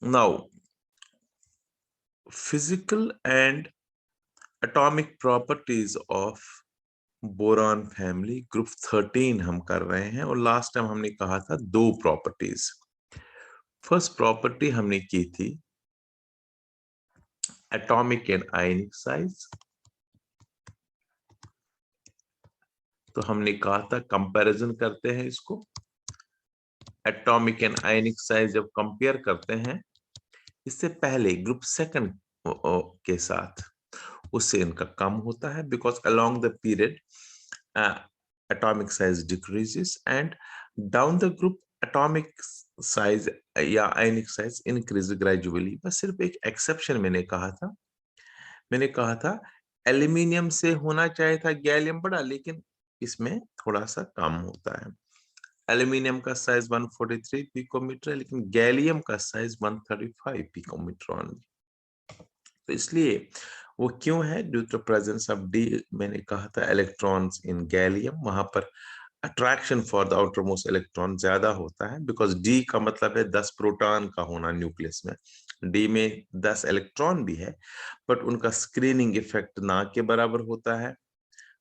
Now, physical and atomic properties of boron family group 13 हम कर रहे हैं, और लास्ट टाइम हमने कहा था दो प्रॉपर्टीज। फर्स्ट प्रॉपर्टी हमने की थी एटॉमिक एंड आयनिक साइज। तो हमने कहा था कंपैरिजन करते हैं इसको, एटॉमिक एंड आयनिक साइज जब कंपेयर करते हैं इससे पहले ग्रुप सेकंड के साथ, उससे इनका कम होता है, because along the period atomic size decreases and down the group atomic size या ionic size increase gradually। बस सिर्फ एक एक्सेप्शन मैंने कहा था एल्यूमिनियम से होना चाहिए था गैलियम बड़ा, लेकिन इसमें थोड़ा सा कम होता है। एल्यूमिनियम का साइज 143 पिकोमीटर है, लेकिन गैलियम का साइज 135 पिकोमीटर ओनली। तो इसलिए वो क्यों है? Due to presence of D, मैंने कहा था इलेक्ट्रॉन्स इन गैलियम, वहां पर attraction for the outer most electron ज्यादा होता है, बिकॉज डी का मतलब है 10 प्रोटॉन का होना न्यूक्लियस में। डी में 10 इलेक्ट्रॉन भी है, बट उनका स्क्रीनिंग इफेक्ट ना के बराबर होता है,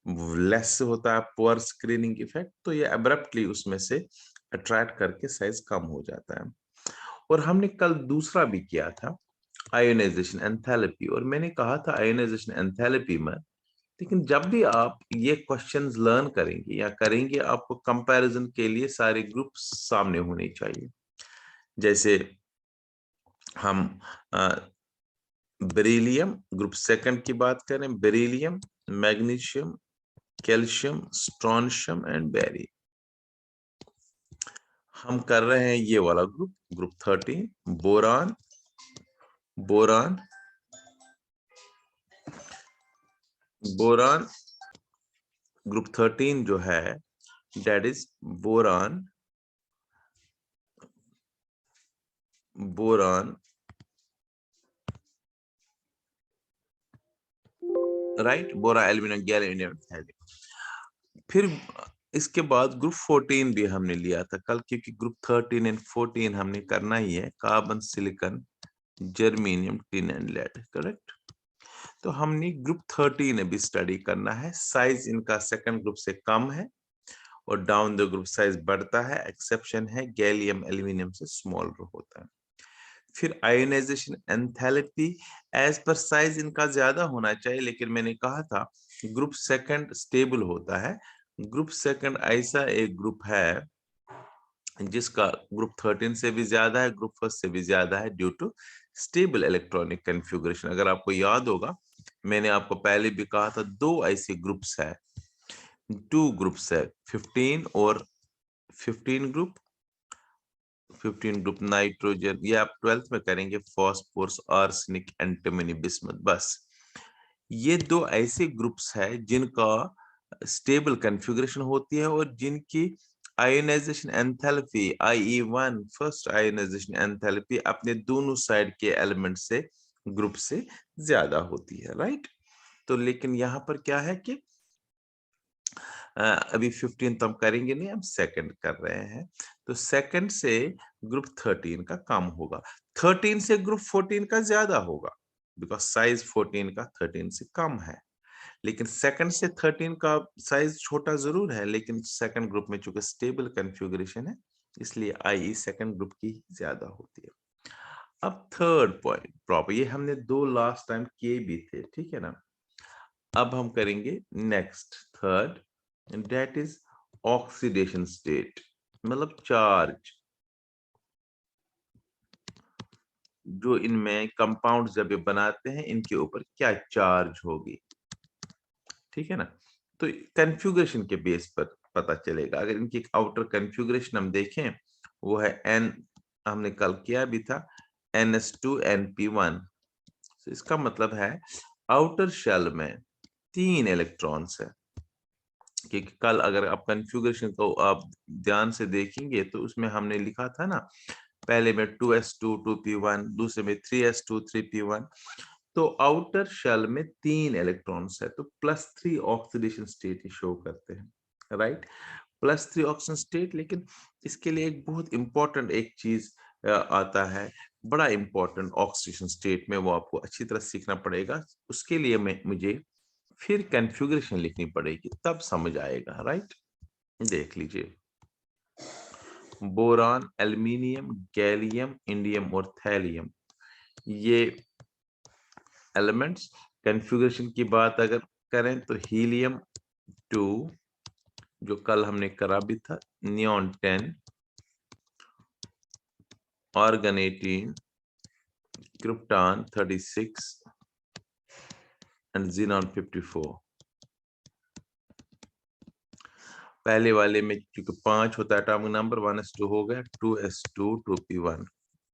लेस होता है पुअर स्क्रीनिंग इफेक्ट, तो ये अब्रप्टली उसमें से अट्रैक्ट करके साइज कम हो जाता है। और हमने कल दूसरा भी किया था आयोनाइजेशन एंथैल्पी, और मैंने कहा था आयोनाइजेशन एंथैल्पी में, लेकिन जब भी आप ये क्वेश्चंस लर्न करेंगे या करेंगे, आपको कंपैरिजन के लिए सारे ग्रुप सामने होने चाहिए। जैसे हम बेरिलियम ग्रुप सेकंड की बात करें, beryllium, magnesium, calcium, strontium and barium. हम कर रहे हैं ये वाला group 13, boron, boron, boron group 13 जो है that is boron, boron, right, boron aluminium gallium. फिर इसके बाद ग्रुप 14 भी हमने लिया था कल, क्योंकि ग्रुप 13 एंड 14 हमने करना ही है, carbon, silicon, germanium, tin and lead, correct. तो हमने ग्रुप 13 अभी स्टडी करना है। साइज इनका सेकंड ग्रुप से कम है और डाउन द ग्रुप साइज बढ़ता है, एक्सेप्शन है गैलियम एल्यूमिनियम से स्मॉलर होता है। फिर ionisation enthalpy as per size इनका ज्यादा होना चाहिए, लेकिन मैंने कहा था ग्रुप सेकंड स्टेबल होता है। ग्रुप सेकंड ऐसा एक ग्रुप है जिसका ग्रुप 13 से भी ज्यादा है, ग्रुप फर्स्ट से भी ज्यादा है, due to stable electronic configuration. अगर आपको याद होगा, मैंने आपको पहले भी कहा था दो ऐसे ग्रुप्स है, टू ग्रुप्स है, 15 और 15 ग्रुप, 15 ग्रुप नाइट्रोजन, ये आप 12th में करेंगे, फॉस्फोरस, आर्सेनिक, एंटीमनी, बिस्मथ। बस ये दो ऐसे ग्रुप्स है जिनका स्टेबल कन्फिगरेशन होती है और जिनकी ionisation enthalpy IE1 first ionization enthalpy अपने दोनों साइड के एलिमेंट से ग्रुप से ज्यादा होती है, राइट। तो लेकिन यहाँ पर क्या है कि अभी 15 तो हम करेंगे नहीं, हम सेकंड कर रहे हैं, तो सेकंड से ग्रुप 13 का कम होगा, 13 से ग्रुप 14 का ज्यादा होगा, बिकॉज साइज 14 का 13 से कम है। लेकिन सेकंड से 13 का साइज छोटा जरूर है, लेकिन सेकंड ग्रुप में चूंकि स्टेबल कन्फिगरेशन है, इसलिए IE सेकंड ग्रुप की ज्यादा होती है। अब थर्ड पॉइंट प्रॉपर, ये हमने दो लास्ट टाइम किए भी थे, ठीक है ना। अब हम करेंगे next third, that is oxidation state, मतलब चार्ज। जो इनमें कंपाउंड जब ये बनाते हैं, इनके ऊपर क्या चार्ज होगी, ठीक है ना। तो कन्फ्यूगरेशन के बेस पर पता चलेगा। अगर इनकी आउटर कन्फ्यूगरेशन हम देखें, वो है N, हमने कल किया भी था, NS2NP1। तो इसका मतलब है आउटर शेल में 3 इलेक्ट्रॉन्स है, क्योंकि कल अगर आप कन्फ्यूगरेशन को आप ध्यान से देखेंगे तो उसमें हमने लिखा था ना, पहले में 2s2 2p1, दूसरे में 3s2 3p1। तो आउटर शेल में 3 इलेक्ट्रॉन्स है, तो +3 ऑक्सीडेशन स्टेट शो करते हैं, राइट, +3 ऑक्सीडेशन स्टेट। लेकिन इसके लिए एक बहुत इंपॉर्टेंट एक चीज आता है, बड़ा इंपॉर्टेंट ऑक्सीडेशन स्टेट में, वो आपको अच्छी तरह सीखना पड़ेगा। उसके लिए मुझे फिर कॉन्फ़िगरेशन लिखनी पड़ेगी, तब समझ आएगा, राइट। देख लीजिए, बोरान, एल्यूमिनियम, गैलियम, इंडियम और थैलियम, ये एलिमेंट्स। कॉन्फ़िगरेशन की बात अगर करें तो हीलियम 2, जो कल हमने करा भी था, neon 10, argon 18, krypton 36 and xenon 54। पहले वाले में क्योंकि 5 होता है एटॉमिक नंबर, 1s2 हो गया, 2s2 2p1,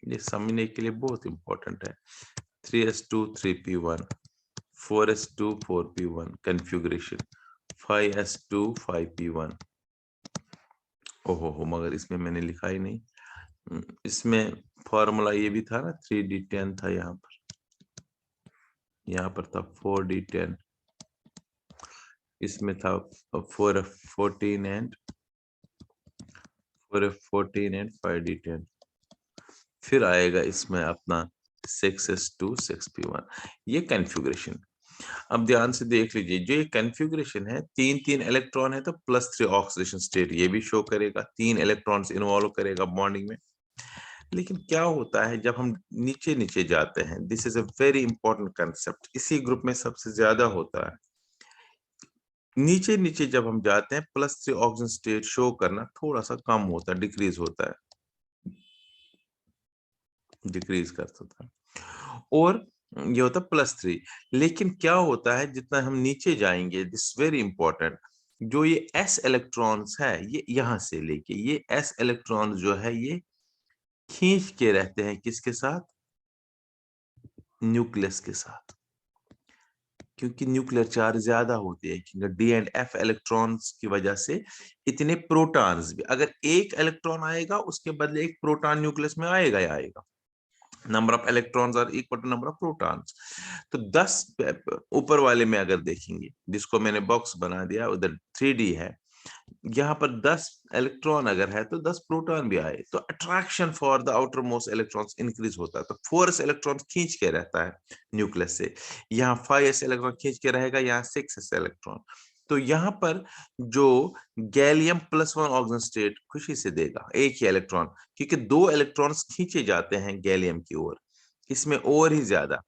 ये समझने के लिए बहुत इंपॉर्टेंट है। 3s2 3p1, 4s2 4p1 configuration, 5s2 5p1। ओहो, मगर इसमें मैंने लिखा ही नहीं। इसमें फॉर्मूला ये भी था ना, 3d10 था, यहाँ पर था 4d10, इसमें था 4f14 एंड 5d10, फिर आएगा इसमें अपना 6s2 6p1, ये कॉन्फ़िगरेशन। अब ध्यान से देख लीजिए, जो ये कॉन्फ़िगरेशन है, 3 इलेक्ट्रॉन है तो +3 ऑक्सीडेशन स्टेट ये भी शो करेगा, 3 इलेक्ट्रॉन्स इन्वॉल्व करेगा बॉन्डिंग में। लेकिन क्या होता है जब हम नीचे नीचे जाते हैं, this is a very important concept, इसी ग्रुप में सबसे ज्यादा होता है। नीचे नीचे जब हम जाते हैं, +3 ऑक्सीजन स्टेट शो करना थोड़ा सा कम होता है, डिक्रीज होता है, डिक्रीज करता था, और ये होता +3। लेकिन क्या होता है, जितना हम नीचे जाएंगे, दिस वेरी इंपॉर्टेंट, जो ये s इलेक्ट्रॉन्स है, ये यहां से लेके ये s इलेक्ट्रॉन्स जो है, ये खींच के रहते हैं किसके साथ, न्यूक्लियस के साथ, क्योंकि न्यूक्लियर चार्ज ज्यादा होती है, क्योंकि डी एंड एफ इलेक्ट्रॉन्स की वजह से इतने प्रोटॉन्स भी, अगर एक इलेक्ट्रॉन आएगा उसके बदले एक प्रोटॉन न्यूक्लियस में आएगा ही आएगा, number of electrons are equal to number of protons. तो 10 ऊपर वाले में अगर देखेंगे, जिसको मैंने बॉक्स बना दिया, उधर 3D है, यहाँ पर 10 इलेक्ट्रॉन अगर है तो 10 प्रोटॉन भी आए, तो attraction for the outer most electrons increase होता है, तो 4s इलेक्ट्रॉन खींच के रहता है न्यूक्लियस से, यहाँ 5s इलेक्ट्रॉन खींच के रहेगा, यहाँ 6s इलेक्ट्रॉन। तो यहाँ पर जो गैलियम +1 ऑक्सीजन स्टेट खुशी से देगा एक ही इलेक्ट्रॉन, क्योंकि 2 इलेक्ट्रॉन्स खींचे जाते हैं गैलियम की ओर, इसमें और ही ज्यादा,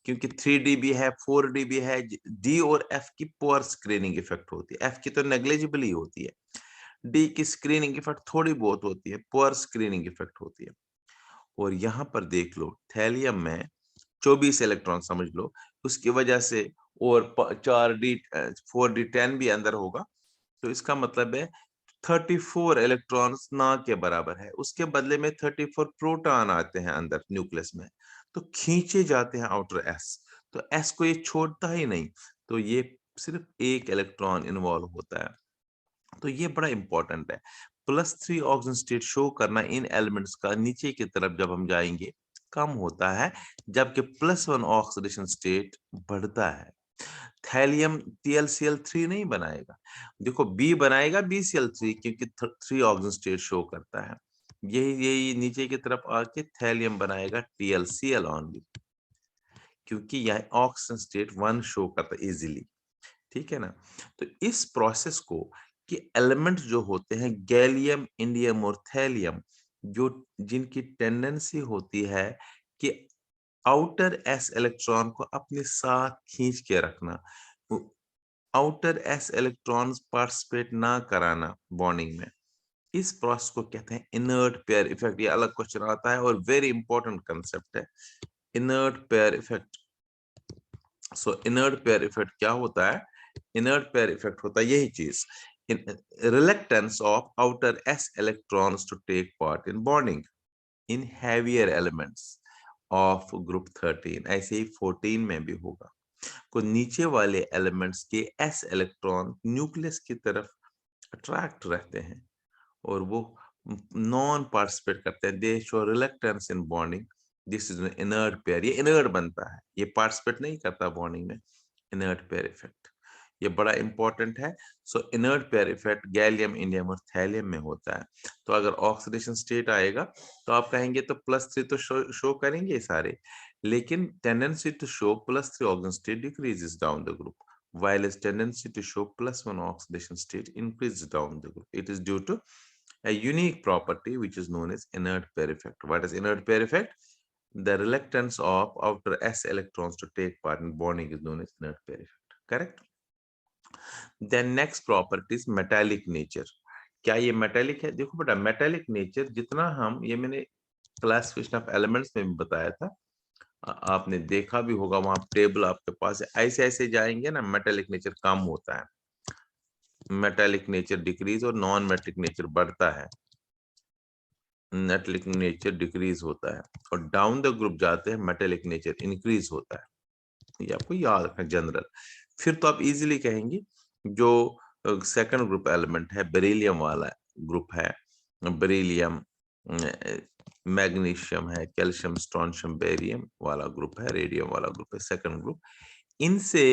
क्योंकि 3D भी है 4D भी है, डी और एफ की पुअर स्क्रीनिंग इफेक्ट होती है, एफ की तो नेग्लिजिबल ही होती है, डी की स्क्रीनिंग इफेक्ट थोड़ी बहुत होती है, पुअर स्क्रीनिंग इफेक्ट होती है। और यहाँ पर देख लो, थैलियम में 24 इलेक्ट्रॉन समझ लो, उसकी वजह से, और 4D 4d10 भी अंदर होगा, तो इसका मतलब है 34 इलेक्ट्रॉन्स ना के बराबर है, उसके बदले में 34 प्रोटॉन आते हैं अंदर न्यूक्लियस में, तो खींचे जाते हैं आउटर एस, तो एस को ये छोड़ता ही नहीं, तो ये सिर्फ एक इलेक्ट्रॉन इन्वॉल्व होता है। तो ये बड़ा इंपॉर्टेंट है, +3 ऑक्सीजन स्टेट शो करना इन एलिमेंट्स का नीचे की तरफ जब हम जाएंगे कम होता है, जबकि +1 ऑक्सीडेशन स्टेट बढ़ता है। थैलियम TlCl3 नहीं बनाएगा, देखो बी बनाएगा BCl3, क्योंकि 3 ऑक्सीजन स्टेट शो करता है, यही यही नीचे की तरफ आके थैलियम बनाएगा TlCl ओनली, क्योंकि यह ऑक्सीजन स्टेट 1 शो करता है इजीली, ठीक है ना। तो इस प्रोसेस को, कि एलिमेंट जो होते हैं गैलियम, इंडियम और थैलियम, जो जिनकी टेंडेंसी होती है कि आउटर एस इलेक्ट्रॉन को अपने साथ खींच के रखना, आउटर एस इलेक्ट्रॉन्स पार्टिसिपेट ना कराना बॉन्डिंग में, इस प्रोसेस को कहते हैं इनर्ट पेयर इफेक्ट। ये अलग क्वेश्चन आता है और वेरी इंपॉर्टेंट कंसेप्ट है, इनर्ट पेयर इफेक्ट। सो इनर्ट पेयर इफेक्ट क्या होता है, इनर्ट पेयर इफेक्ट होता है यही चीज, reluctance of outer s electrons to take part in bonding in heavier elements of group 13, ऐसे ही 14 में भी होगा, को नीचे वाले एलिमेंट्स के s इलेक्ट्रॉन न्यूक्लियस की तरफ अट्रैक्ट रहते हैं और वो नॉन पार्टिसिपेट करते हैं, दे show reluctance in bonding, this is inert pair, ये इनर्ट बनता है, ये पार्टिसिपेट नहीं करता बॉन्डिंग में, इनर्ट पेयर इफेक्ट। ये बड़ा इंपॉर्टेंट है। सो inert pair effect gallium, indium और थैलियम में होता है। तो अगर ऑक्सीडेशन स्टेट आएगा तो आप कहेंगे तो +3 तो शो करेंगे सारे, लेकिन tendency to show +3 oxygen state decreases down the group, while its tendency to show +1 oxidation state increases down the group. It is due to a unique property which is known as inert pair effect. What is inert pair effect? The reluctance of outer s electrons to take part in bonding is known as inert pair effect. Correct? Then next property is metallic nature. क्या ये metallic है? देखो बेटा, metallic nature जितना हम, ये मैंने classification of elements में भी बताया था, आपने देखा भी होगा, वहां टेबल आपके पास है। ऐसे ऐसे जाएंगे ना, मेटेलिक नेचर कम होता है, मेटेलिक नेचर डिक्रीज और नॉन मेटेलिक नेचर बढ़ता है, मेटेलिक नेचर डिक्रीज होता है, और डाउन द ग्रुप जाते हैं मेटेलिक नेचर इंक्रीज होता है। ये आपको याद रखना जनरल। फिर तो आप इजीली कहेंगे जो सेकंड ग्रुप एलिमेंट है, बेरिलियम वाला ग्रुप है, बेरिलियम, मैग्नीशियम है, कैल्शियम, स्ट्रोंशियम, बेरियम वाला ग्रुप है, रेडियम वाला ग्रुप है, सेकंड ग्रुप। इनसे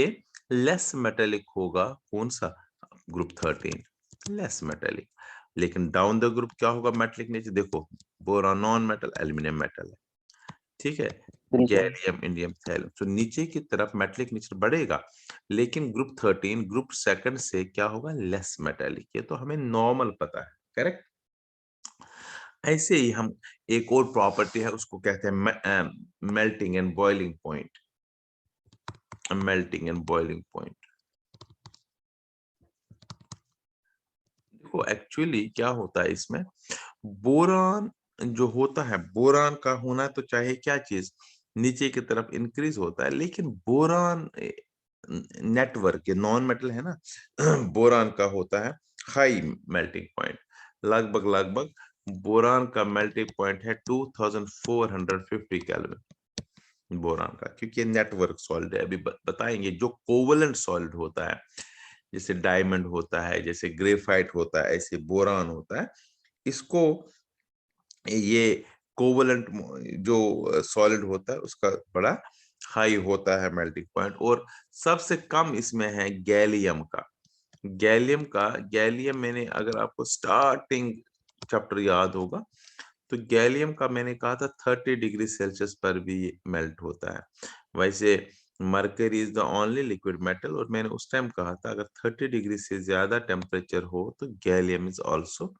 लेस मेटेलिक होगा कौन सा? Group 13, less metallic. लेकिन डाउन द ग्रुप क्या होगा मेटेलिक नेचर? देखो, boron non metal, aluminium metal है, ठीक है, गैलियम, इंडियम, थैलियम। तो नीचे की तरफ मेटेलिक नेचर बढ़ेगा, लेकिन ग्रुप 13 ग्रुप सेकंड से क्या होगा? Less metallic. ये तो हमें नॉर्मल पता है, करेक्ट। ऐसे ही हम एक और प्रॉपर्टी है, उसको कहते हैं melting and boiling point. Melting and boiling point, देखो एक्चुअली क्या होता है इसमें, बोरान जो होता है, बोरान का होना तो चाहे क्या चीज नीचे की तरफ इंक्रीज होता है, लेकिन बोरान नेटवर्क के नॉन मेटल है ना, बोरान का होता है हाई मेल्टिंग पॉइंट। लगभग लगभग बोरान का मेल्टिंग पॉइंट है 2450 केल्विन बोरान का, क्योंकि नेटवर्क सॉलिड है। अभी बताएंगे जो कोवलेंट सॉलिड होता है, जैसे डायमंड होता है, जैसे ग्रेफाइट होता है, ऐसे बोरान होता है, इसको ये कोवलेंट जो सॉलिड होता है उसका बड़ा हाई होता है मेल्टिंग पॉइंट। और सबसे कम इसमें है गैलियम का। गैलियम मैंने, अगर आपको स्टार्टिंग चैप्टर याद होगा, तो गैलियम का मैंने कहा था 30 डिग्री सेल्सियस पर भी मेल्ट होता है। वैसे mercury is the only liquid metal, और मैंने उस टाइम कहा था अगर 30 डिग्री से ज्यादा टेम्परेचर हो तो gallium is also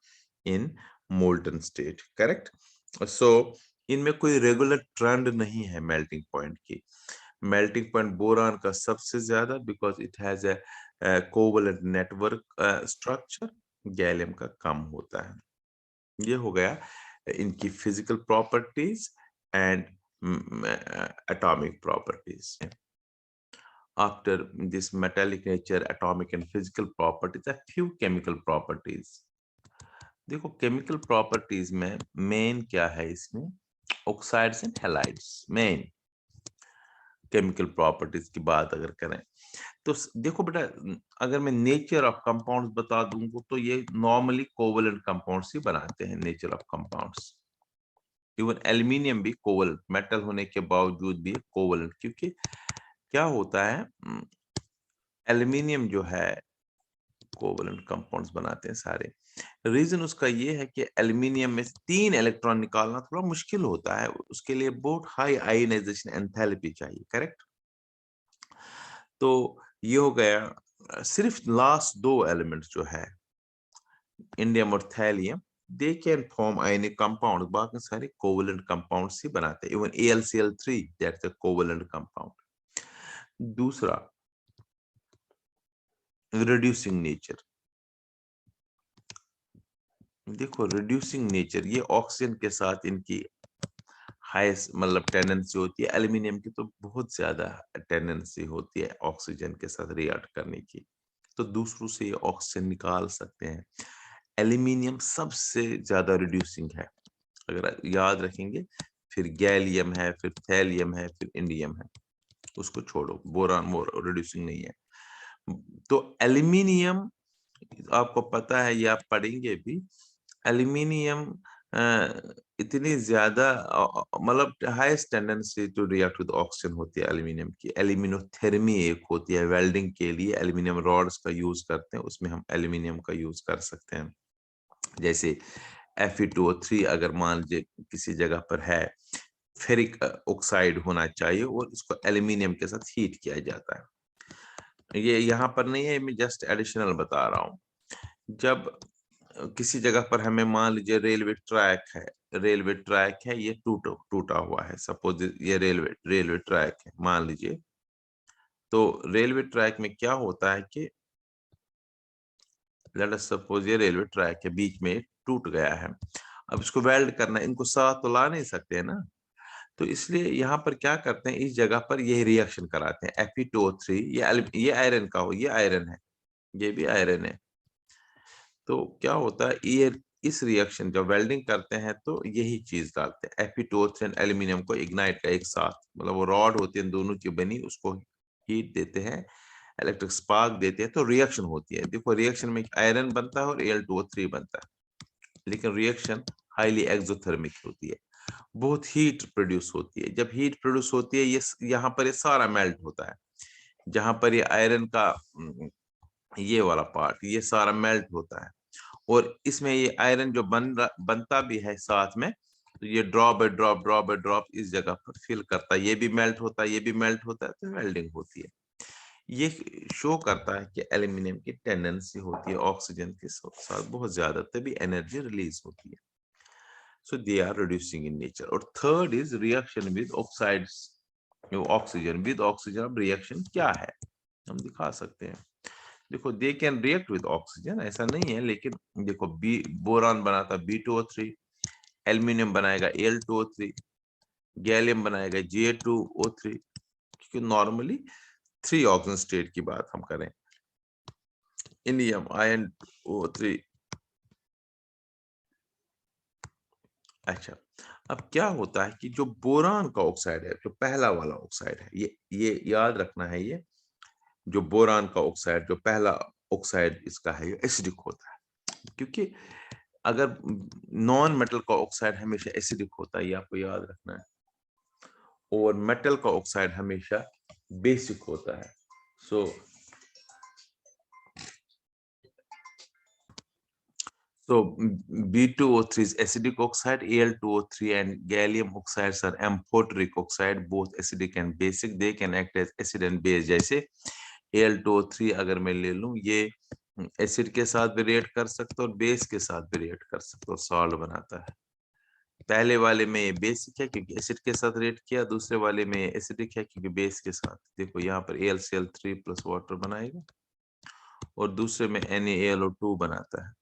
in molten state, correct. So इनमें कोई रेगुलर ट्रेंड नहीं है मेल्टिंग पॉइंट की। मेल्टिंग पॉइंट बोरान का सबसे ज्यादा, because it has a covalent network structure, gallium का कम होता है। ये हो गया इनकी physical properties and atomic properties. After this metallic nature, atomic and physical properties, a few chemical properties. देखो केमिकल प्रॉपर्टीज में मेन क्या है, इसमें oxides and halides. Main chemical properties की बात अगर करें तो देखो बेटा, अगर मैं नेचर ऑफ कंपाउंड्स बता दूंगा तो ये नॉर्मली कोवलेंट कंपाउंड्स ही बनाते हैं, nature of compounds. Even aluminium भी कोवलेंट मेटल होने के बावजूद भी कोवलेंट, क्योंकि क्या होता है, एल्यूमिनियम जो है कोवलेंट कंपाउंड्स बनाते हैं सारे। रीजन उसका ये है कि एल्यूमिनियम में 3 इलेक्ट्रॉन निकालना थोड़ा मुश्किल होता है, उसके लिए बहुत हाई आयोनाइजेशन एंथैल्पी चाहिए, करेक्ट। तो ये हो गया सिर्फ लास्ट 2 एलिमेंट्स जो है इंडियम और thallium, they can form ionic compound, बाकी सारे कोवलेंट कंपाउंड्स ही बनाते हैं। Even AlCl3 that's a covalent compound. दूसरा रिड्यूसिंग नेचर। देखो रिड्यूसिंग नेचर, ये ऑक्सीजन के साथ इनकी हाईएस्ट मतलब टेंडेंसी होती है। एल्यूमिनियम की तो बहुत ज्यादा टेंडेंसी होती है ऑक्सीजन के साथ रिएक्ट करने की, तो दूसरों से ये ऑक्सीजन निकाल सकते हैं। एल्यूमिनियम सबसे ज्यादा रिड्यूसिंग है, अगर याद रखेंगे। फिर गैलियम है, फिर थैलियम है, फिर इंडियम है, उसको छोड़ो, बोरान रिड्यूसिंग नहीं है। तो एल्यूमिनियम आपको पता है, ये आप पढ़ेंगे भी, एल्यूमिनियम इतनी ज्यादा मतलब highest tendency to react with oxygen होती है एल्यूमिनियम की। एल्यूमिनोथेर्मी एक होती है, वेल्डिंग के लिए एल्यूमिनियम रॉड्स का यूज करते हैं, उसमें हम एल्यूमिनियम का यूज कर सकते हैं। जैसे Fe2O3 अगर मान लीजिए किसी जगह पर है, फेरिक ऑक्साइड होना चाहिए और इसको एल्यूमिनियम के साथ हीट किया जाता है। ये यहाँ पर नहीं है, मैं जस्ट एडिशनल बता रहा हूँ। जब किसी जगह पर हमें मान लीजिए रेलवे ट्रैक है, ये टूटा हुआ है, सपोज ये रेलवे ट्रैक है मान लीजिए। तो रेलवे ट्रैक में क्या होता है कि लेट अस सपोज ये रेलवे ट्रैक है, बीच में टूट गया है, अब इसको वेल्ड करना है, इनको साथ तो ला नहीं सकते है ना, तो इसलिए यहाँ पर क्या करते हैं, इस जगह पर ये रिएक्शन कराते हैं Fe2O3, ये आयरन का हो, ये आयरन है, ये भी आयरन है। तो क्या होता है, ये इस रिएक्शन जब वेल्डिंग करते हैं तो यही चीज डालते हैं, Fe2O3 एंड एल्यूमिनियम को इग्नाइट का एक साथ, मतलब वो रॉड होती है दोनों की बनी, उसको हीट देते हैं, इलेक्ट्रिक स्पार्क देते हैं, तो रिएक्शन होती है। देखो रिएक्शन में आयरन बनता है और Al2O3 बनता है, लेकिन रिएक्शन हाईली एक्सोथर्मिक होती है, बहुत हीट प्रोड्यूस होती है। जब हीट प्रोड्यूस होती है, ये यहाँ पर ये सारा मेल्ट होता है, जहां पर ये आयरन का ये वाला पार्ट, ये सारा मेल्ट होता है, और इसमें ये आयरन जो बनता भी है साथ में, तो ये ड्रॉप बाय ड्रॉप इस जगह पर फिल करता है, ये भी मेल्ट होता है, ये भी मेल्ट होता है, तो वेल्डिंग होती है। ये शो करता है कि एल्यूमिनियम की टेंडेंसी होती है ऑक्सीजन के साथ बहुत ज्यादा, तभी एनर्जी रिलीज होती है। So they are reducing in nature. और third is reaction with oxides, oxygen with oxygen. अब रिएक्शन क्या है हम दिखा सकते हैं। देखो they can react with oxygen, ऐसा नहीं है, लेकिन देखो बोरान बनाता B2O3, एल्यूमिनियम बनाएगा Al2O3, गैलियम बनाएगा Ga2O3, क्योंकि नॉर्मली 3 ऑक्सीजन स्टेट की बात हम करें, इंडियम InO3। अच्छा, अब क्या होता है कि जो बोरान का ऑक्साइड है, जो पहला वाला ऑक्साइड है, ये याद रखना है, ये जो बोरान का ऑक्साइड, जो पहला ऑक्साइड इसका है, ये एसिडिक होता है, क्योंकि अगर नॉन मेटल का ऑक्साइड हमेशा एसिडिक होता है, ये आपको याद रखना है, और मेटल का ऑक्साइड हमेशा बेसिक होता है। सो So B2O3 is acidic oxide, Al2O3 and gallium oxides are amphoteric oxide, both acidic and basic. They can act as acid and base. जैसे Al2O3 अगर मैं ले लूं, ये एसिड के साथ भी रिएक्ट कर सकता है और बेस के साथ भी रिएक्ट कर सकता है और सॉल्ट बनाता है। पहले वाले में ये बेसिक है क्योंकि एसिड के साथ रिएक्ट किया, दूसरे वाले में एसिडिक है क्योंकि बेस के साथ। देखो यहाँ पर AlCl3 प्लस वाटर बनाएगा और दूसरे में NaAlO2 बनाता है।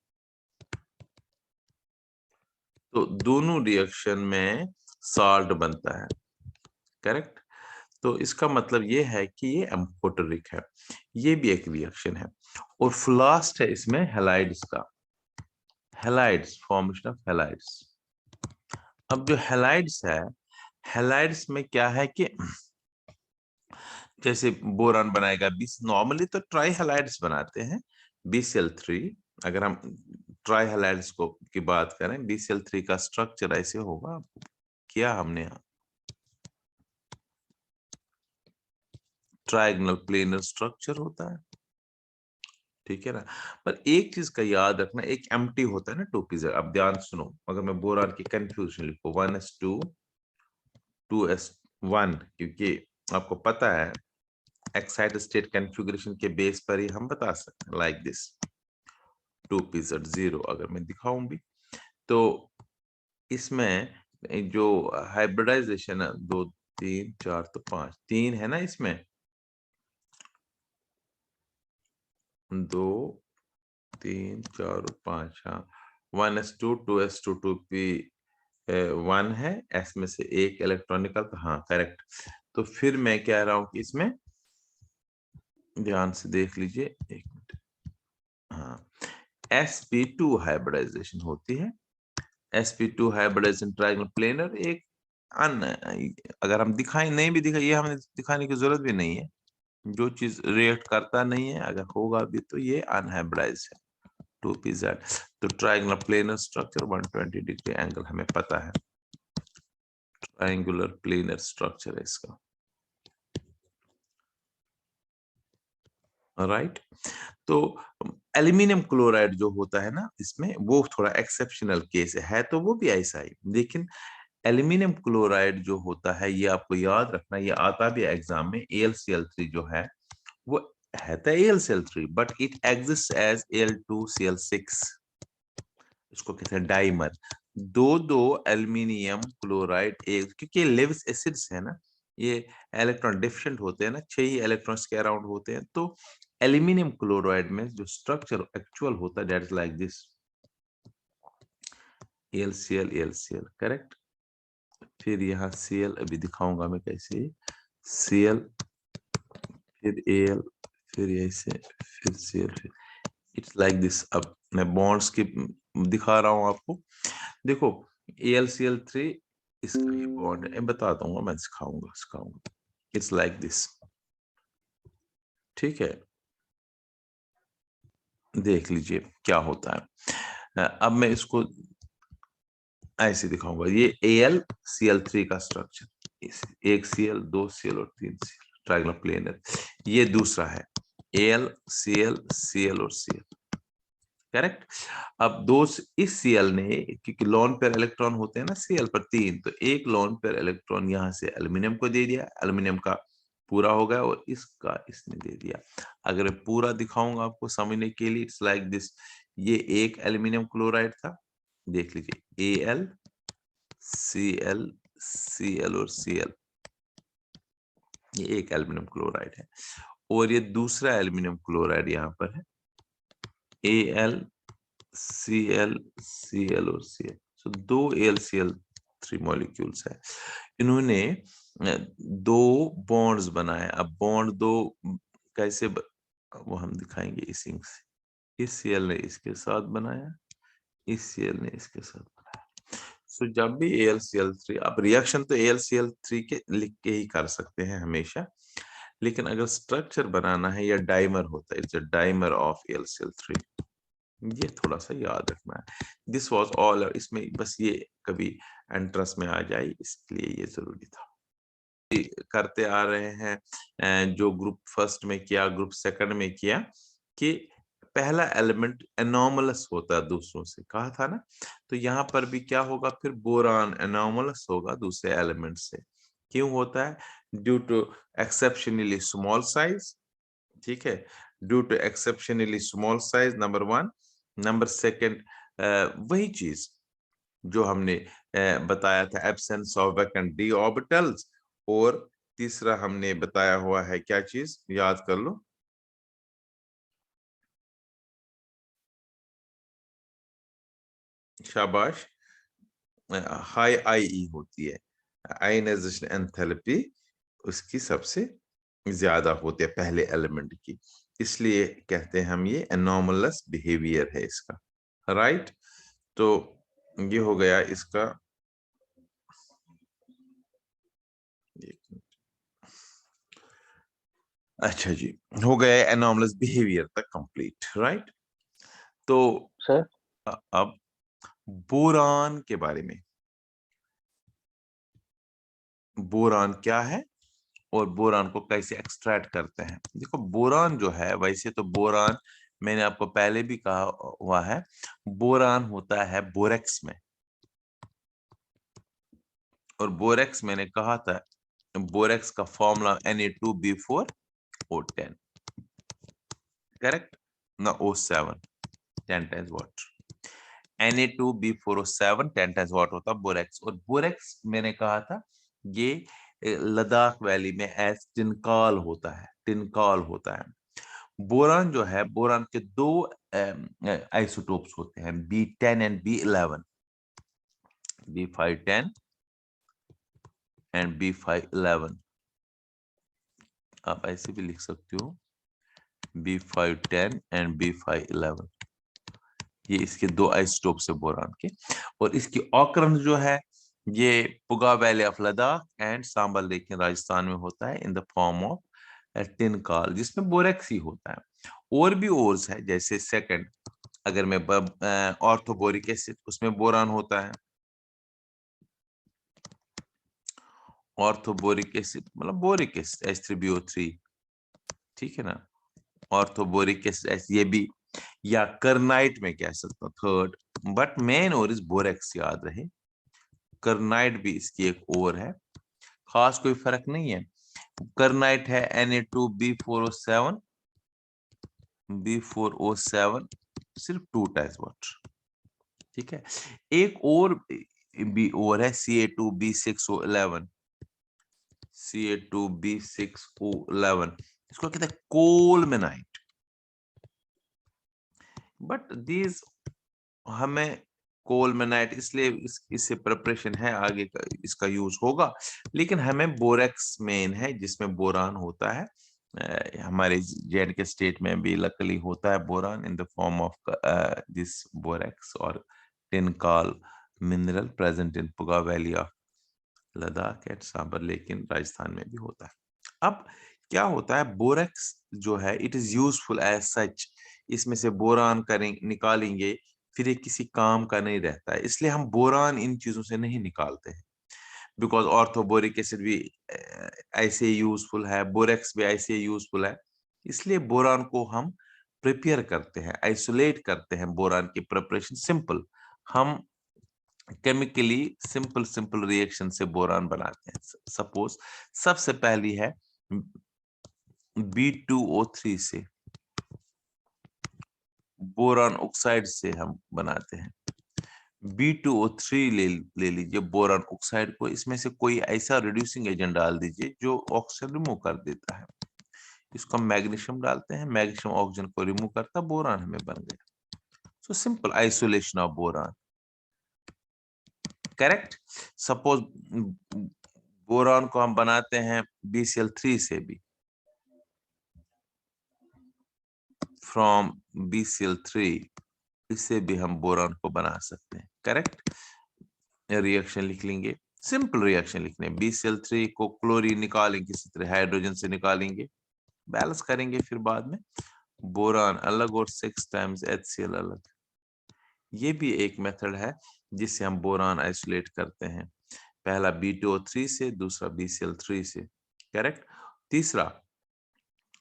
तो दोनों रिएक्शन में साल्ट बनता है, करेक्ट। तो इसका मतलब ये है कि ये एम्फोटेरिक है, ये भी एक रिएक्शन है। और लास्ट है इसमें हैलाइड्स का, हैलाइड्स, फॉर्मेशन ऑफ हैलाइड्स। अब जो हैलाइड्स है, हैलाइड्स में क्या है कि जैसे बोरान बनाएगा नॉर्मली तो ट्राई हैलाइड्स बनाते हैं BCl3। अगर हम ट्राई हैलाइड्स को की बात करें, BCl3 का स्ट्रक्चर ऐसे होगा, किया हमने ट्रायगोनल प्लेनर स्ट्रक्चर होता है, ठीक है ना। पर एक चीज का याद रखना, एक एम्प्टी होता है ना 2p। अब ध्यान सुनो, अगर मैं बोरान की कंफ्यूजन लिखूं 1s2 2s1, क्योंकि आपको पता है एक्साइटेड स्टेट कॉन्फ़िगरेशन के बेस पर ही हम बता सकते हैं, लाइक दिस 2p0। अगर मैं दिखाऊं भी तो इसमें जो हाइब्रिडाइजेशन है 2 3 4 तो 5, 3 है ना इसमें, 2 3 4 और 5, हाँ 1s2 2s2 2p1 है, s में से एक इलेक्ट्रॉनिकल, तो हाँ करेक्ट। तो फिर मैं कह रहा हूं कि इसमें ध्यान से देख लीजिए, एक मिनट, हाँ sp2 हाइब्रिडाइजेशन होती है, sp2 हाइब्रिडाइजेशन ट्रायंगल प्लेनर एक अगर हम दिखाएं नहीं भी दिखाए, ये हमें दिखाने की जरूरत भी नहीं है, जो चीज रिएक्ट करता नहीं है अगर होगा भी तो ये अनहाइब्रिडाइज्ड है। 2pz। तो triangular planar structure 120 degree angle हमें पता है, ट्रायंगुलर प्लेनर स्ट्रक्चर है इसका, राइट। तो एल्यूमिनियम क्लोराइड जो होता है ना, इसमें वो थोड़ा एक्सेप्शनल केस है तो वो भी ऐसा ही, लेकिन एल्यूमिनियम क्लोराइड जो होता है ये आपको याद रखना, ये आता भी एग्जाम में, AlCl3 जो है वो है तो AlCl3 but it exist as Al2Cl6, इसको कहते हैं डाइमर। दो एल्यूमिनियम क्लोराइड एक, क्योंकि लेविस एसिड्स है ना, ये इलेक्ट्रॉन डिफिशिएंट होते हैं ना, 6 ही इलेक्ट्रॉन्स के अराउंड होते हैं, तो एल्यूमिनियम क्लोराइड में जो स्ट्रक्चर एक्चुअल होता है that is like this, AlCl AlCl, correct. फिर यहाँ Cl अभी दिखाऊंगा मैं कैसे, Cl फिर Al फिर ऐसे फिर Cl फिर, इट्स लाइक दिस। अब मैं बॉन्ड्स की दिखा रहा हूं आपको, देखो AlCl3 इसका ये बॉन्ड है, बता दूंगा मैं, सिखाऊंगा, इट्स लाइक दिस, ठीक है, देख लीजिए क्या होता है। अब मैं इसको ऐसे दिखाऊंगा, ये AlCl3 का स्ट्रक्चर, एक Cl, 2 Cl और 3 Cl, ट्रायंगुलर प्लेनर। ये दूसरा है AlCl, Cl और Cl, करेक्ट। अब दो इस Cl ने, क्योंकि लोन पेयर इलेक्ट्रॉन होते हैं ना Cl पर 3, तो एक लोन पेयर इलेक्ट्रॉन यहां से एल्यूमिनियम को दे दिया, एल्यूमिनियम का पूरा हो गया, और इसका इसने दे दिया। अगर पूरा दिखाऊंगा आपको समझने के लिए, इट्स लाइक दिस, ये एक एल्यूमिनियम क्लोराइड था, देख लीजिए Al Cl Cl और Cl, ये एक एल्यूमिनियम क्लोराइड है, और ये दूसरा एल्यूमिनियम क्लोराइड यहाँ पर है Al Cl Cl और Cl, so दो AlCl3 मॉलिक्यूल्स है, इन्होंने दो बॉन्ड्स बनाए। अब बॉन्ड दो कैसे वो हम दिखाएंगे इस इंक से, इस Cl ने इसके साथ बनाया, इस Cl ने इसके साथ बनाया। सो जब भी AlCl3, अब रिएक्शन तो AlCl3 के लिख के ही कर सकते हैं हमेशा, लेकिन अगर स्ट्रक्चर बनाना है या डाइमर होता है, it's a dimer of AlCl3, ये थोड़ा सा याद रखना है। दिस वाज ऑल, इसमें बस ये कभी एंट्रेंस में आ जाए इसलिए ये जरूरी था। करते आ रहे हैं जो ग्रुप फर्स्ट में किया, ग्रुप सेकंड में किया, कि पहला एलिमेंट एनॉमलस होता है दूसरों से, कहा था ना, तो यहाँ पर भी क्या होगा, फिर बोरान एनॉमलस होगा दूसरे एलिमेंट से। क्यों होता है? Due to exceptionally small size, ठीक है, due to exceptionally small size, number 1। Number second, वही चीज जो हमने बताया था, absence of vacant d orbitals, और तीसरा हमने बताया हुआ है क्या चीज, याद कर लो, शाबाश, हाई IE होती है, आयनाइजेशन एंथैल्पी उसकी सबसे ज्यादा होती है पहले एलिमेंट की, इसलिए कहते हैं हम ये एनॉमलस बिहेवियर है इसका, राइट। तो ये हो गया इसका, अच्छा जी, हो गया एनॉमलस बिहेवियर तक कंप्लीट, राइट। तो सर अब बोरान के बारे में, बोरान क्या है और बोरान को कैसे एक्सट्रैक्ट करते हैं। देखो बोरान जो है, वैसे तो बोरान मैंने आपको पहले भी कहा हुआ है, बोरान होता है बोरेक्स में, और बोरेक्स मैंने कहा था, बोरेक्स का फॉर्मूला Na2B4O10, करेक्ट ना, O7 10 times water, Na2B4O7 10 times water होता है बोरेक्स। और बोरेक्स मैंने कहा था ये लद्दाख वैली में एज टिनकाल होता है, टिनकाल होता है। बोरान जो है, बोरान के दो आइसोटोप्स होते हैं, B10 and B11, B510 and B511, आप ऐसे भी लिख सकते हो B510 एंड B511, ये इसके दो आइसोटोप से बोरान के। और इसकी ऑकरेंस जो है, ये Puga valley of Ladakh and Sambhar lake in Rajasthan में होता है in the form of tincal, जिसमें बोरेक्स ही होता है। और भी ओर्स है, जैसे सेकंड, अगर मैं ऑर्थोबोरिक एसिड, उसमें बोरान होता है। ऑर्थोबोरिक एसिड मतलब बोरिक एसिड H3BO3, ठीक है ना। ऑर्थोबोरिक एसिड ये भी, या कर्नाइट में कह सकता हूँ थर्ड, बट मेन और इस बोरेक्स याद रहे। कर्नाइट भी इसकी एक और है, खास कोई फर्क नहीं है। कर्नाइट है Na2B4O7, B4O7 सिर्फ 2 टाइम्स वाटर, ठीक है। एक और भी और है Ca2B6O11, Ca2B6O11, इसको कहते हैं कोलमेनाइट। बट दीज हमें कोलमेनाइट इसलिए इससे प्रिपरेशन है, आगे का इसका यूज होगा, लेकिन हमें बोरेक्स मेन है जिसमें बोरान होता है। हमारे J&K स्टेट में भी लकली होता है boron in the form of this borax और tincal mineral present in Puga valley of Ladakh at Sambhar, लेकिन राजस्थान में भी होता है। अब क्या होता है, बोरेक्स जो है it is useful as such, इसमें से बोरान करें निकालेंगे फिर ये किसी काम का नहीं रहता है, इसलिए हम बोरान इन चीजों से नहीं निकालते हैं। बिकॉज ऑर्थोबोरिक एसिड भी ऐसे यूजफुल है, बोरेक्स भी ऐसे यूजफुल है, इसलिए बोरान को हम प्रिपेयर करते हैं, आइसोलेट करते हैं। बोरान की प्रिपरेशन सिंपल, हम केमिकली सिंपल रिएक्शन से बोरान बनाते हैं। सपोज सबसे पहली है B2O3 से बोरान ऑक्साइड से हम बनाते हैं। B2O3 ले लीजिए बोरान ऑक्साइड को, इसमें से कोई ऐसा रिड्यूसिंग एजेंट डाल दीजिए जो ऑक्सीजन रिमूव कर देता है। इसको हम मैग्नीशियम डालते हैं, मैग्नीशियम ऑक्सीजन को रिमूव करता, बोरान हमें बन गया। So simple isolation of boron, correct. Suppose boron को हम बनाते हैं BCl3 से भी, फ्रॉम BCl3, इससे भी हम बोरान को बना सकते हैं, करेक्ट। रिएक्शन लिख लेंगे, सिंपल रिएक्शन लिखने, BCl3 को क्लोरीन निकालेंगे, किसी तरह हाइड्रोजन से निकालेंगे, बैलेंस करेंगे, फिर बाद में बोरान अलग और 6 टाइम्स HCl अलग। ये भी एक मेथड है जिससे हम बोरान आइसोलेट करते हैं, पहला B2O3 से, दूसरा BCl3 से, करेक्ट। तीसरा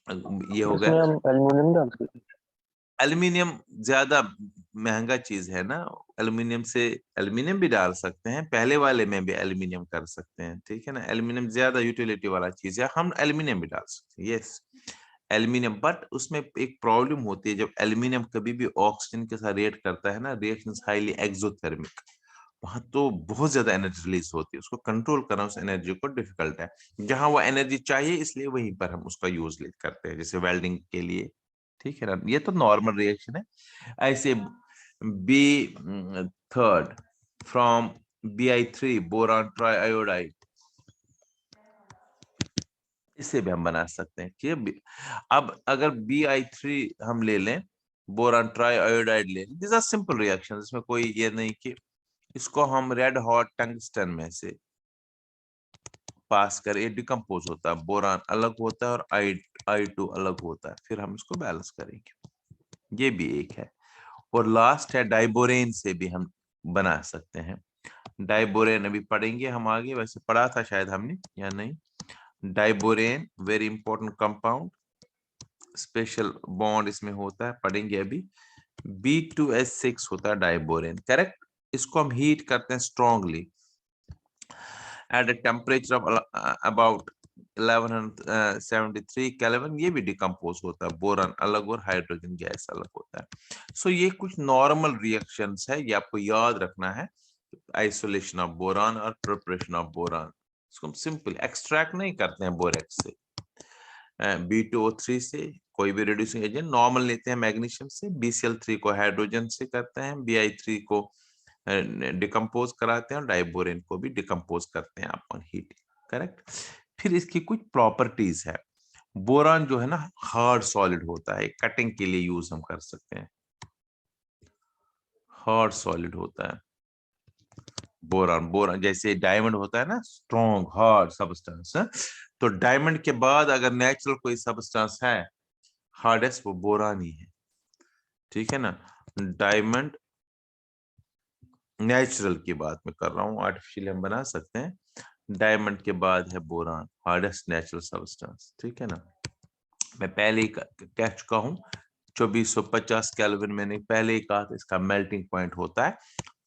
ये हो गया, हम एल्युमिनियम डालते हैं। एल्युमिनियम ज्यादा महंगा चीज है ना, एल्युमिनियम से एल्युमिनियम भी डाल सकते हैं, पहले वाले में भी एल्युमिनियम कर सकते हैं, ठीक है ना। एल्युमिनियम ज्यादा यूटिलिटी वाला चीज है, हम एल्युमिनियम भी डाल सकते हैं, यस एल्युमिनियम। बट उसमें एक प्रॉब्लम होती है, जब एल्युमिनियम कभी भी ऑक्सीजन के साथ रिएक्ट करता है ना, रिएक्शन हाईली एक्सोथर्मिक, वहां तो बहुत ज्यादा एनर्जी रिलीज होती है, उसको कंट्रोल करना उस एनर्जी को डिफिकल्ट है। जहां वो एनर्जी चाहिए इसलिए वहीं पर हम उसका यूज करते हैं, जैसे वेल्डिंग के लिए, ठीक है ना। ये तो नॉर्मल रिएक्शन है। ऐसे B third from Bi3 boron triiodide, इससे भी हम बना सकते हैं कि अब अगर Bi3 हम ले लें, बोरान ट्राइआयोडाइड ले लें, दिस आर सिंपल रिएक्शन, इसमें कोई ये नहीं कि इसको हम रेड हॉट टंगस्टन में से पास कर, ये डिकम्पोज होता है, बोरान अलग होता है और I2 अलग होता है, फिर हम इसको बैलेंस करेंगे, ये भी एक है। और लास्ट है डाइबोरेन से भी हम बना सकते हैं। डाइबोरेन अभी पढ़ेंगे हम आगे, वैसे पढ़ा था शायद हमने या नहीं। Diborane very important compound, special bond इसमें होता है, पढ़ेंगे अभी। B2S6 होता है डाइबोरेन, करेक्ट। इसको हम हीट करते हैं strongly at a temperature of about 1173 kelvin, ये भी डिकम्पोज होता है, बोरान अलग और हाइड्रोजन गैस अलग होता है। सो ये कुछ नॉर्मल रिएक्शंस है, ये आपको याद रखना है, आइसोलेशन ऑफ बोरान और प्रिपरेशन ऑफ बोरान। इसको हम सिंपल एक्सट्रैक्ट नहीं करते हैं बोरेक्स से, B2O3 से कोई भी रिड्यूसिंग एजेंट नॉर्मल लेते हैं मैग्नीशियम से, BCl3 को हाइड्रोजन से करते हैं, Bi3 को डिकम्पोज कराते हैं और डाइबोरेन को भी डिकम्पोज करते हैं अपॉन हीट, करेक्ट। फिर इसकी कुछ प्रॉपर्टीज है। बोरान जो है ना हार्ड सॉलिड होता है, कटिंग के लिए यूज हम कर सकते हैं, हार्ड सॉलिड होता है बोरान जैसे डायमंड होता है ना स्ट्रॉन्ग हार्ड सबस्टेंस, तो डायमंड के बाद अगर नेचुरल कोई सबस्टेंस है हार्डेस्ट, वो बोरान ही है, ठीक है ना। डायमंड नेचुरल की बात मैं कर रहा हूँ, आर्टिफिशियल हम बना सकते हैं। डायमंड के बाद है बोरान, हार्डेस्ट नेचुरल सब्सटेंस, ठीक है ना। मैं पहले ही कह चुका हूँ 2450 केल्विन, मैंने पहले ही कहा था इसका मेल्टिंग पॉइंट होता है,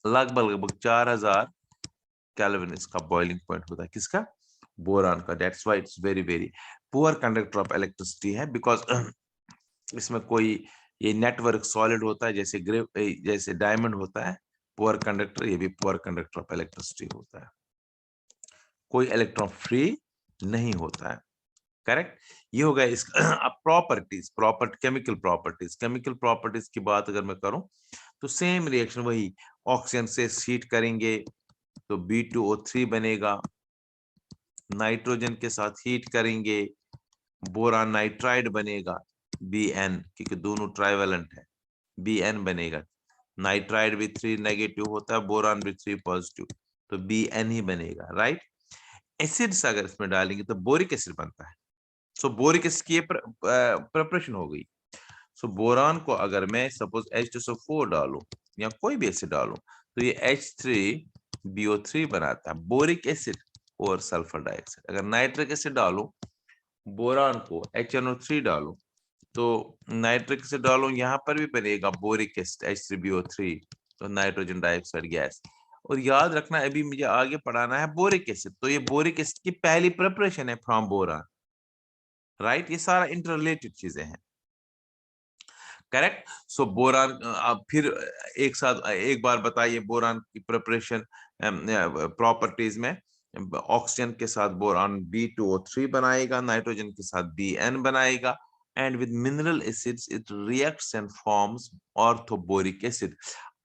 लगभग 4000 केल्विन इसका बॉइलिंग पॉइंट होता है, किसका, बोरान का। That's why it's very very poor conductor of electricity है, बिकॉज इसमें कोई ये नेटवर्क सॉलिड होता है, जैसे डायमंड होता है पुअर कंडक्टर, ये भी पुअर कंडक्टर ऑफ इलेक्ट्रिसिटी होता है, कोई इलेक्ट्रॉन फ्री नहीं होता है। करेक्ट, ये हो गया इसका। अब प्रॉपर्टीज केमिकल प्रॉपर्टीज की बात अगर मैं करूं तो सेम रिएक्शन वही, ऑक्सीजन से हीट करेंगे तो B2O3 बनेगा, नाइट्रोजन के साथ हीट करेंगे बोरान नाइट्राइड बनेगा, Bn, क्योंकि दोनों ट्राइवेलेंट है, Bn बनेगा। नाइट्राइड भी 3 नेगेटिव होता है, बोरान भी 3 पॉजिटिव, तो Bn ही बनेगा, राइट। एसिड्स अगर इसमें डालेंगे तो बोरिक एसिड बनता है। सो बोरिक एसिड की प्रिपरेशन हो गई। सो बोरान को अगर मैं सपोज H2SO4 डालूं या कोई भी एसिड डालूं तो ये H3BO3 बनाता है, बोरिक एसिड और सल्फर डाइऑक्साइड। अगर नाइट्रिक एसिड डालूं, बोरान को HNO3 डालूं तो नाइट्रिक एसिड डालूं, यहाँ पर भी बनेगा बोरिक एसिड H3BO3, तो नाइट्रोजन डाइऑक्साइड गैस। और याद रखना अभी मुझे आगे पढ़ाना है बोरिक एसिड, तो ये बोरिक एसिड की पहली प्रिपरेशन है फ्रॉम बोरान, राइट। ये सारा इंटर रिलेटेड चीजें हैं, करेक्ट। सो बोरान, अब फिर एक साथ एक बार बताइए बोरान की प्रिपरेशन प्रॉपर्टीज में, ऑक्सीजन के साथ बोरान B2O3 बनाएगा, नाइट्रोजन के साथ Bn बनाएगा, and with mineral acids it reacts and forms orthoboric acid.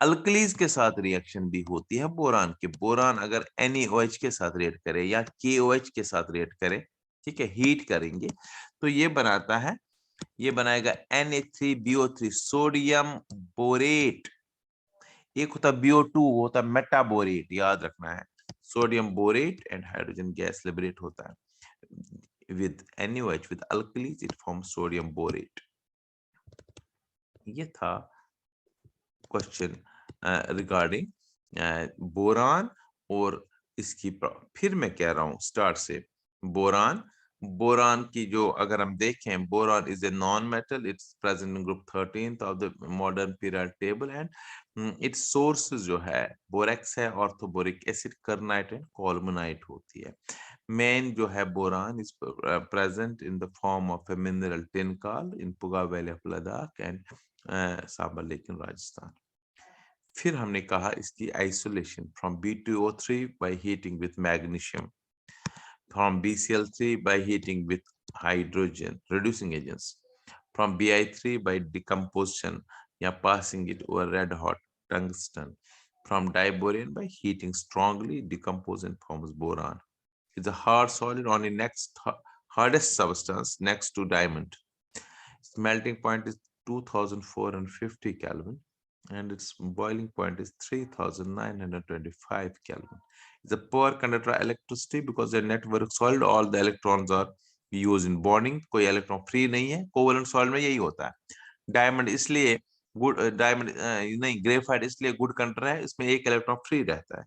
Alkalis के साथ रिएक्शन भी होती है बोरान की। बोरान अगर NaOH के साथ रिएक्ट करे या KOH के साथ रिएक्ट करे, ठीक है, हीट करेंगे तो ये बनाता है, ये बनाएगा Na3BO3 सोडियम बोरेट। एक होता BO2, होता मेटाबोरेट, याद रखना है। Sodium borate and hydrogen gas liberate होता है with NaOH, with alkalis it forms sodium borate. ये था क्वेश्चन रिगार्डिंग बोरान और इसकी फिर मैं कह रहा हूं स्टार्ट से, बोरान की जो अगर हम देखें, boron is a non metal, it's present in group 13th of the modern period table, and it's source जो है बोरेक्स है, orthoboric acid, kernite and colemanite होती है। मेन जो है boron is present in the form of a mineral tincal in Puga valley of Ladakh and Sambhar lake in Rajasthan. फिर हमने कहा इसकी isolation from B2O3 by heating with magnesium, from BCl3 by heating with hydrogen reducing agents, from Bi3 by decomposition या passing it over red hot tungsten, from diborian by heating strongly decompose and forms boron. It's a hard solid on the next hardest substance next to diamond. Its melting point is 2450 Kelvin and its boiling point is 3925 Kelvin. It's a poor conductor of electricity because the network solid, all the electrons are used in bonding. कोई electron free नहीं है, covalent solid में यही होता है। Diamond इसलिए good, diamond नहीं, graphite इसलिए गुड कंडक्टर है, इसमें एक इलेक्ट्रॉन फ्री रहता है।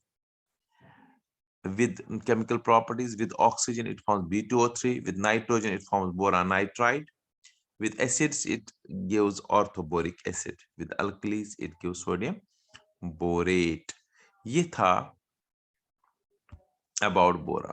With chemical properties, with oxygen it forms B2O3, with nitrogen it forms boron nitride, with acids it gives orthoboric acid, with alkalis it gives sodium borate. ये था about boron.